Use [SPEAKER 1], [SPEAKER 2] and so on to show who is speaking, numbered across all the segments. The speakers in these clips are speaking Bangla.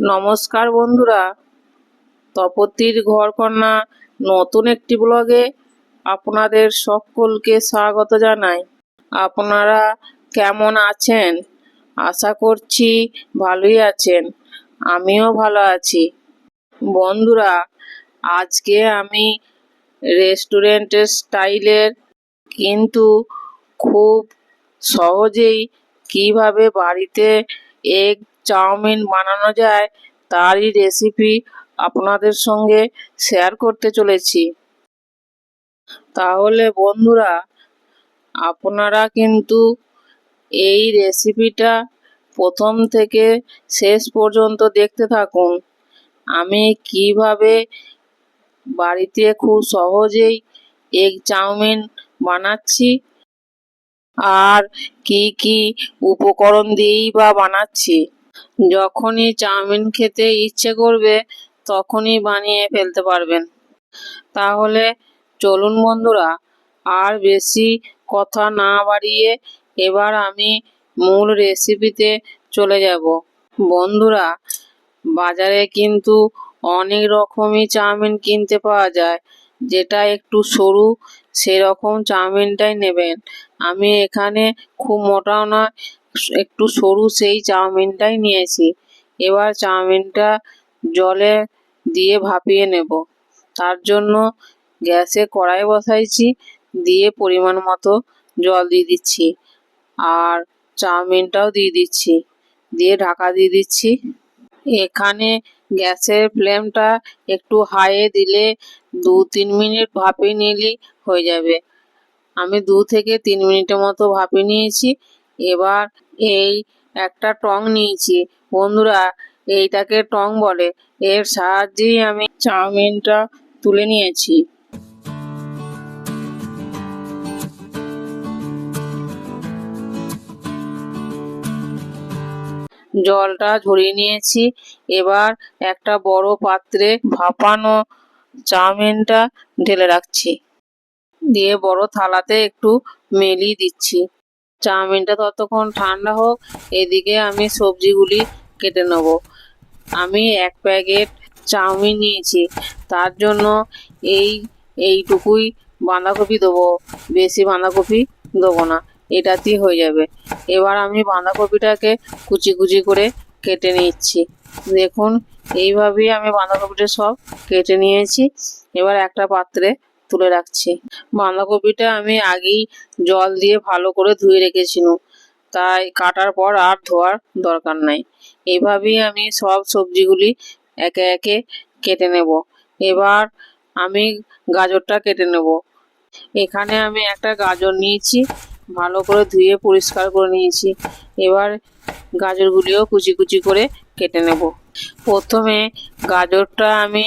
[SPEAKER 1] নমস্কার বন্ধুরা, তপতির ঘরকন্যা নতুন একটি ব্লগে আপনাদের সকলকে স্বাগত জানাই। আপনারা কেমন আছেন? আশা করছি ভালোই আছেন। আমিও ভালো আছি। বন্ধুরা, আজকে আমি রেস্টুরেন্টের স্টাইলের কিন্তু খুব সহজেই কিভাবে বাড়িতে এগ চাউমিন বানানো যায় তারই রেসিপি আপনাদের সঙ্গে শেয়ার করতে চলেছি। তাহলে বন্ধুরা, আপনারা কিন্তু এই রেসিপিটা প্রথম থেকে শেষ পর্যন্ত দেখতে থাকুন। আমি কিভাবে বাড়িতে খুব সহজেই এগ চাউমিন বানাচ্ছি আর কি কি উপকরণ দিয়েই বা বানাচ্ছি। যখনই চাউমিন খেতে ইচ্ছে করবে তখনই বানিয়ে ফেলতে পারবেন। তাহলে চলুন বন্ধুরা, আর বেশি কথা না বাড়িয়ে এবার আমি মূল রেসিপিতে চলে যাব। বন্ধুরা, বাজারে কিন্তু অনেক রকমই চাউমিন কিনতে পাওয়া যায়। যেটা একটু সরু সেরকম চাউমিনটাই নেবেন। আমি এখানে খুব মোটাও নয়, একটু সরু সেই চাউমিনটাই নিয়েছি। এবার চাউমিনটা জলে দিয়ে ভাপিয়ে নেব। তার জন্য গ্যাসে কড়াই বসাইছি, দিয়ে পরিমাণ মতো জল দিয়ে দিচ্ছি আর চাউমিনটাও দিয়ে দিচ্ছি, দিয়ে ঢাকা দিয়ে দিচ্ছি। এখানে গ্যাসের ফ্লেমটা একটু হাইয়ে দিলে 2-3 মিনিট ভাপিয়ে নিলেই হয়ে যাবে। আমি 2 থেকে 3 মিনিটের মতো ভাপিয়ে নিয়েছি। এবার এই একটা টং নিয়েছি বন্ধুরা, এইটাকে টং বলে। এর সাহায্যেই আমি চাউমিনটা তুলে নিয়েছি। জলটা ঝরিয়ে নিয়েছি। এবার একটা বড় পাত্রে ভাপানো চাউমিনটা ঢেলে রাখছি, দিয়ে বড় থালাতে একটু মেলিয়ে দিচ্ছি। চাউমিনটা ততক্ষণ ঠান্ডা হোক, এদিকে আমি সবজিগুলি কেটে নেব। আমি 1 প্যাকেট চাউমিন নিয়েছি, তার জন্য এইটুকুই বাঁধাকপি দেবো, বেশি বাঁধাকপি দেবো না, এটাতেই হয়ে যাবে। এবার আমি বাঁধাকপিটাকে কুচি কুচি করে কেটে নিচ্ছি। দেখুন, এইভাবেই আমি বাঁধাকপিটা সব কেটে নিয়েছি। এবার একটা পাত্রে তুলে রাখছি। বাঁধাকপিটা আমি আগেই জল দিয়ে ভালো করে ধুয়ে রেখেছিলাম, তাই কাটার পর আর ধোয়ার দরকার নাই। এইভাবেই আমি সব সবজিগুলি একে একে কেটে নেব। এবার আমি গাজরটা কেটে নেব। এখানে আমি একটা গাজর নিয়েছি, ভালো করে ধুয়ে পরিষ্কার করে নিয়েছি। এবার গাজরগুলিও কুচি কুচি করে কেটে নেব। প্রথমে গাজরটা আমি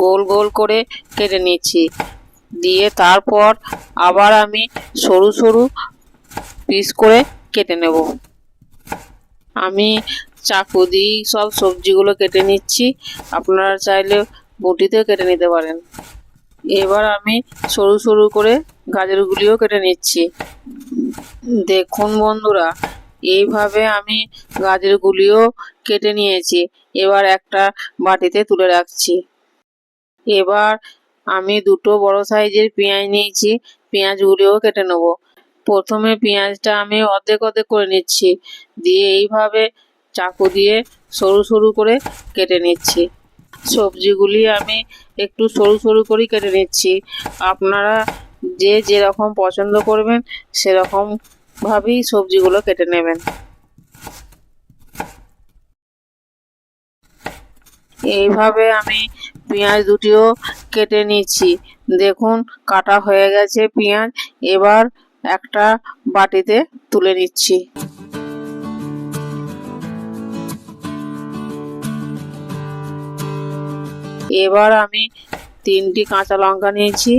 [SPEAKER 1] গোল গোল করে কেটে নিচ্ছি, দিয়ে তারপর আবার আমি সরু সরু পিস করে কেটে নেব। আমি চাকু দিয়ে সব সবজিগুলো কেটে নিচ্ছি, আপনারা চাইলে বটিতেও কেটে নিতে পারেন। এবার আমি সরু সরু করে গাজরগুলিও কেটে নিচ্ছি। দেখুন বন্ধুরা, এইভাবে আমি গাজরগুলিও কেটে নিয়েছি। এবার একটা বাটিতে তুলে রাখছি। এবার আমি 2টো বড় সাইজের পেঁয়াজ নিয়েছি, পেঁয়াজগুলিও কেটে নেব। প্রথমে পেঁয়াজটা আমি অর্ধেক অর্ধেক করে নিচ্ছি, দিয়ে এইভাবে চাকু দিয়ে সরু সরু করে কেটে নিচ্ছি। সবজিগুলি আমি একটু সরু সরু করে কেটে নিচ্ছি। আপনারা যে যেরকম পছন্দ করবেন সেরকম ভাবেই সবজিগুলো কেটে নেবেন। এইভাবে আমি পেঁয়াজ দুটিও কেটে নিচ্ছি। দেখুন, কাটা হয়ে গেছে পেঁয়াজ। এবার একটা বাটিতে তুলে নিচ্ছি। এবার আমি 3টি কাঁচা লঙ্কা নিয়েছি,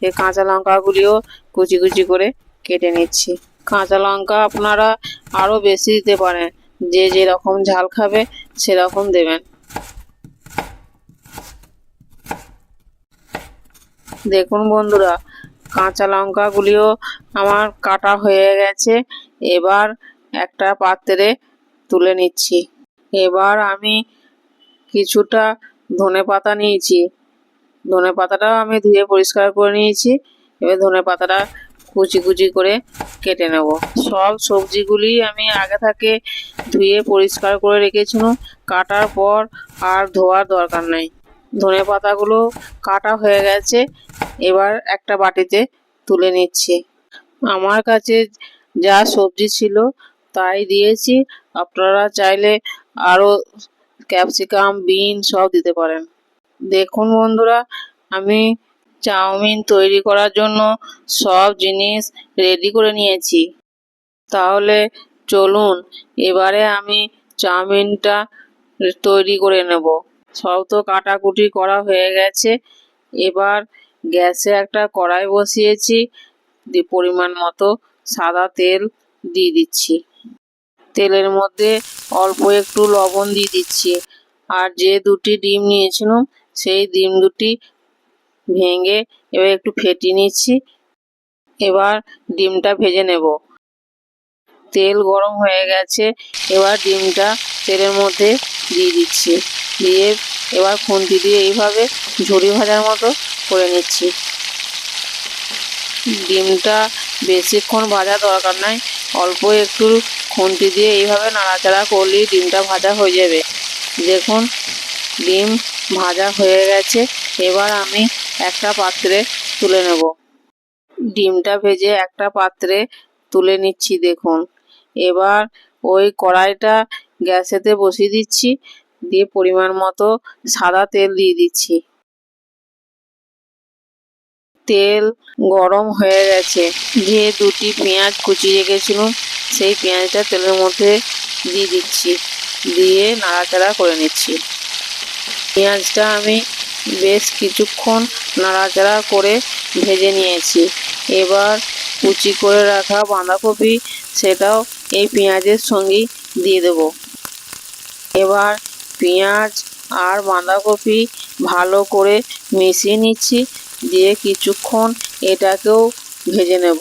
[SPEAKER 1] এই কাঁচা লঙ্কাগুলিও কুচি কুচি করে কেটে নিচ্ছি। কাঁচা লঙ্কা আপনারা আরও বেশি দিতে পারেন, যে যেরকম ঝাল খাবে সেরকম দেবেন। দেখুন বন্ধুরা, কাঁচা লঙ্কাগুলিও আমার কাটা হয়ে গেছে। এবার একটা পাত্রে তুলে নিচ্ছি। এবার আমি কিছুটা ধনেপাতা নিয়েছি, ধনেপাতাটাও আমি ধুয়ে পরিষ্কার করে নিয়েছি। এবার ধনেপাতাটা কুচি কুচি করে কেটে নেব। সব সবজিগুলি আমি আগে থেকে ধুয়ে পরিষ্কার করে রেখেছিলাম, কাটার পর আর ধোয়ার দরকার নেই। ধনেপাতাগুলো কাটা হয়ে গেছে, এবার একটা বাটিতে তুলে নিচ্ছি। আমার কাছে যা সবজি ছিল তাই দিয়েছি, আপনারা চাইলে আরও ক্যাপসিকাম, বিন সব দিতে পারেন। দেখুন বন্ধুরা, আমি চাউমিন তৈরি করার জন্য সব জিনিস রেডি করে নিয়েছি। তাহলে চলুন এবারে আমি চাউমিনটা তৈরি করে নেব। সব তো কাটাকুটি করা হয়ে গেছে, এবার গ্যাসে একটা কড়াই বসিয়েছি, পরিমাণ মতো সাদা তেল দিয়ে দিচ্ছি। তেলের মধ্যে অল্প একটু লবণ দিয়ে দিচ্ছি, আর যে দুটি ডিম নিয়েছিলাম সেই ডিম দুটি ভেঙে এবার একটু ফেটিয়ে নিচ্ছি। এবার ডিমটা ভেজে নেব। তেল গরম হয়ে গেছে, এবার ডিমটা তেলের মধ্যে দিয়ে দিচ্ছি, দিয়ে এবার খুন্তি দিয়ে এইভাবে ঝুরি ভাজার মতো করে নিচ্ছি। ডিমটা বেশিক্ষণ ভাজা দরকার নাই, অল্প একটু খুন্তি দিয়ে এইভাবে নাড়াচাড়া করলেই ডিমটা ভাজা হয়ে যাবে। দেখুন ডিম ভাজা হয়ে গেছে, এবার আমি একটা পাত্রে তুলে নেব। ডিমটা ভেজে একটা পাত্রে তুলে নিচ্ছি। দেখুন এবার ওই কড়াইটা গ্যাসেতে বসিয়ে দিচ্ছি, দিয়ে পরিমাণ মতো সাদা তেল দিয়ে দিচ্ছি। তেল গরম হয়ে গেছে, যে দুটি পেঁয়াজ কুচিয়ে রেখেছিলাম সেই পেঁয়াজটা তেলের মধ্যে দিয়ে দিচ্ছি, দিয়ে নাড়াচাড়া করে নিচ্ছি। পেঁয়াজটা আমি বেশ কিছুক্ষণ নাড়াচাড়া করে ভেজে নিয়েছি। এবার কুচি করে রাখা বাঁধাকপি সেটাও এই পেঁয়াজের সঙ্গেই দিয়ে দেব। এবার পেঁয়াজ আর বাঁধাকপি ভালো করে মিশিয়ে নিচ্ছি, দিয়ে কিছুক্ষণ এটাকেও ভেজে নেব।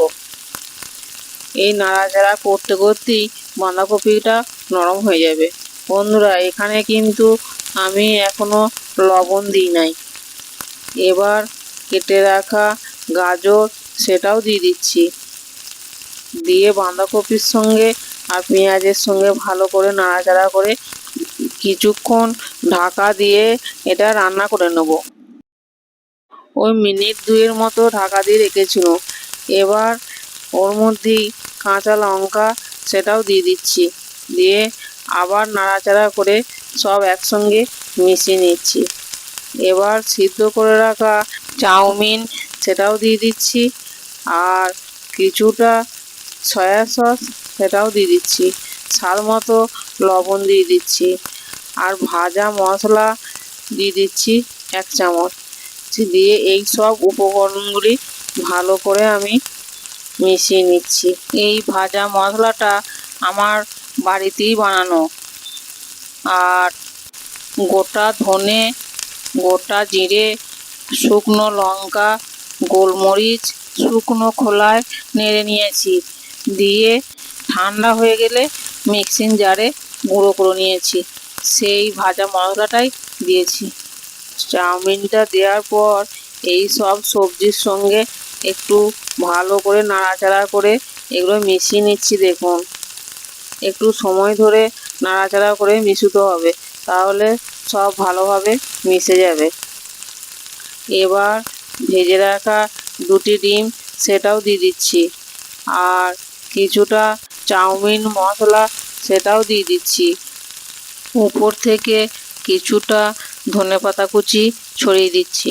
[SPEAKER 1] এই নাড়াচাড়া করতে করতেই বাঁধাকপিটা নরম হয়ে যাবে। বন্ধুরা, এখানে কিন্তু আমি এখনো লবণ দিই নাই। এবার কেটে রাখা গাজর সেটাও দিয়ে দিচ্ছি, দিয়ে বাঁধাকপির সঙ্গে আর পেঁয়াজের সঙ্গে ভালো করে নাড়াচাড়া করে কিছুক্ষণ ঢাকা দিয়ে এটা রান্না করে নেব। ওই মিনিট দুয়ের মতো ঢাকা দিয়ে রেখেছিল। এবার ওর মধ্যেই কাঁচা লঙ্কা সেটাও দিয়ে দিচ্ছি, দিয়ে আবার নাড়াচাড়া করে সব একসঙ্গে মিশিয়ে নিচ্ছি। এবার সিদ্ধ করে রাখা চাউমিন সেটাও দিয়ে দিচ্ছি, আর কিছুটা সয়া সস সেটাও দিয়ে দিচ্ছি, স্বাদ মতো লবণ দিয়ে দিচ্ছি, আর ভাজা মশলা দিয়ে দিচ্ছি 1 চামচ। দিয়ে এই সব উপকরণগুলি ভালো করে আমি মিশিয়ে নিচ্ছি। এই ভাজা মশলাটা আমার বাড়িতেই বানানো, আর গোটা ধনে, গোটা জিরে, শুকনো লঙ্কা, গোলমরিচ শুকনো খোলায় নেড়ে নিয়েছি, দিয়ে ঠান্ডা হয়ে গেলে মিক্সিং জারে গুঁড়ো করে নিয়েছি, সেই ভাজা মশলাটাই দিয়েছি। চাউমিনটা দেওয়ার পর এই সব সবজির সঙ্গে একটু ভালো করে নাড়াচাড়া করে এগুলো মিশিয়ে নিচ্ছি। দেখুন একটু সময় ধরে নাড়াচাড়া করে মিশাতে হবে, তাহলে সব ভালোভাবে মিশে যাবে। এবার ভেজে রাখা দুটি ডিম সেটাও দিয়ে দিচ্ছি, আর কিছুটা চাউমিন মশলা সেটাও দিয়ে দিচ্ছি। উপর থেকে কিছুটা ধনেপাতা কুচি ছড়িয়ে দিচ্ছি,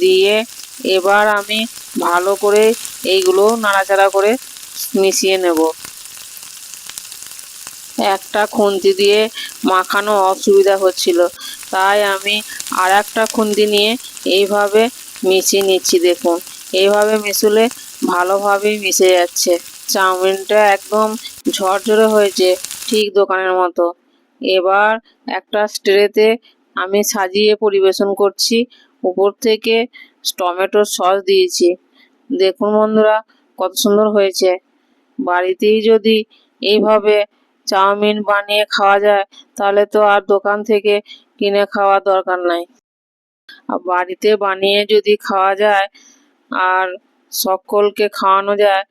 [SPEAKER 1] দিয়ে এবার আমি ভালো করে এইগুলো নাড়াচাড়া করে মিশিয়ে নেব। একটা খুন্তি দিয়ে মাখানো অসুবিধা হচ্ছিল, তাই আমি আর একটা খুন্তি নিয়ে এইভাবে মিশিয়ে নিচ্ছি। দেখুন এইভাবে মিশলে ভালোভাবেই মিশে যাচ্ছে। চাউমিনটা একদম ঝরঝরে হয়েছে, ঠিক দোকানের মতো। এবার একটা ট্রেতে আমি সাজিয়ে পরিবেশন করছি, উপর থেকে টমেটোর সস দিয়েছি। দেখুন বন্ধুরা কত সুন্দর হয়েছে। বাড়িতেই যদি এইভাবে চাউমিন বানিয়ে খাওয়া যায় তাহলে তো আর দোকান থেকে কিনে খাওয়ার দরকার নাই। আর বাড়িতে বানিয়ে যদি খাওয়া যায় আর সকলকে খাওয়ানো যায়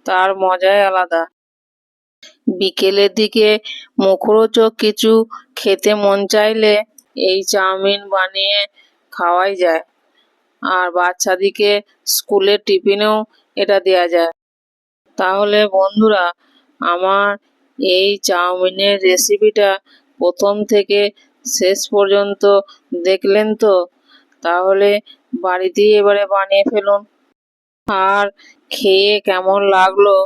[SPEAKER 1] তার মজাই আলাদা। বিকেলের দিকে মুখরোচক কিছু খেতে মন চাইলে এই চাউমিন বানিয়ে খাওয়াই যায়। আর বাচ্চাদিকে স্কুলের টিফিনেও এটা দেওয়া যায়। তাহলে বন্ধুরা, আমার এই চাউমিনের রেসিপিটা প্রথম থেকে শেষ পর্যন্ত দেখলেন তো? তাহলে বাড়িতেই এবারে বানিয়ে ফেলুন। আর খেয়ে কেমন লাগলো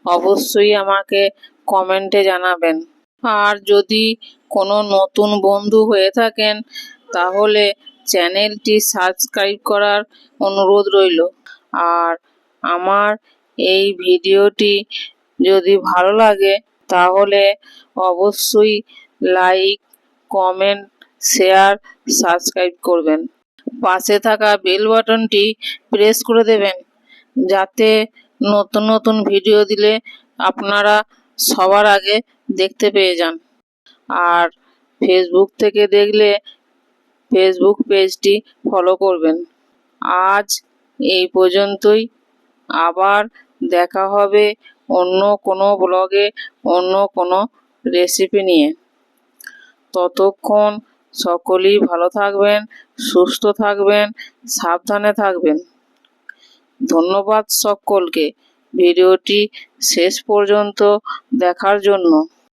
[SPEAKER 1] অবশ্যই আমাকে কমেন্টে জানাবেন। আর যদি কোনো নতুন বন্ধু হয়ে থাকেন তাহলে চ্যানেলটি সাবস্ক্রাইব করার অনুরোধ রইল। আর আমার এই ভিডিওটি যদি ভালো লাগে তাহলে অবশ্যই লাইক, কমেন্ট, শেয়ার, সাবস্ক্রাইব করবেন। পাশে থাকা বেল বাটনটি প্রেস করে দেবেন যাতে নতুন নতুন ভিডিও দিলে আপনারা সবার আগে দেখতে পেয়ে যান। আর ফেসবুক থেকে দেখলে ফেসবুক পেজটি ফলো করবেন। আজ এই পর্যন্তই। আবার দেখা হবে অন্য কোনো ব্লগে অন্য কোনো রেসিপি নিয়ে। ততক্ষণ সকলেই ভালো থাকবেন, সুস্থ থাকবেন, সাবধানে থাকবেন। ধন্যবাদ সকলকে ভিডিওটি শেষ পর্যন্ত দেখার জন্য।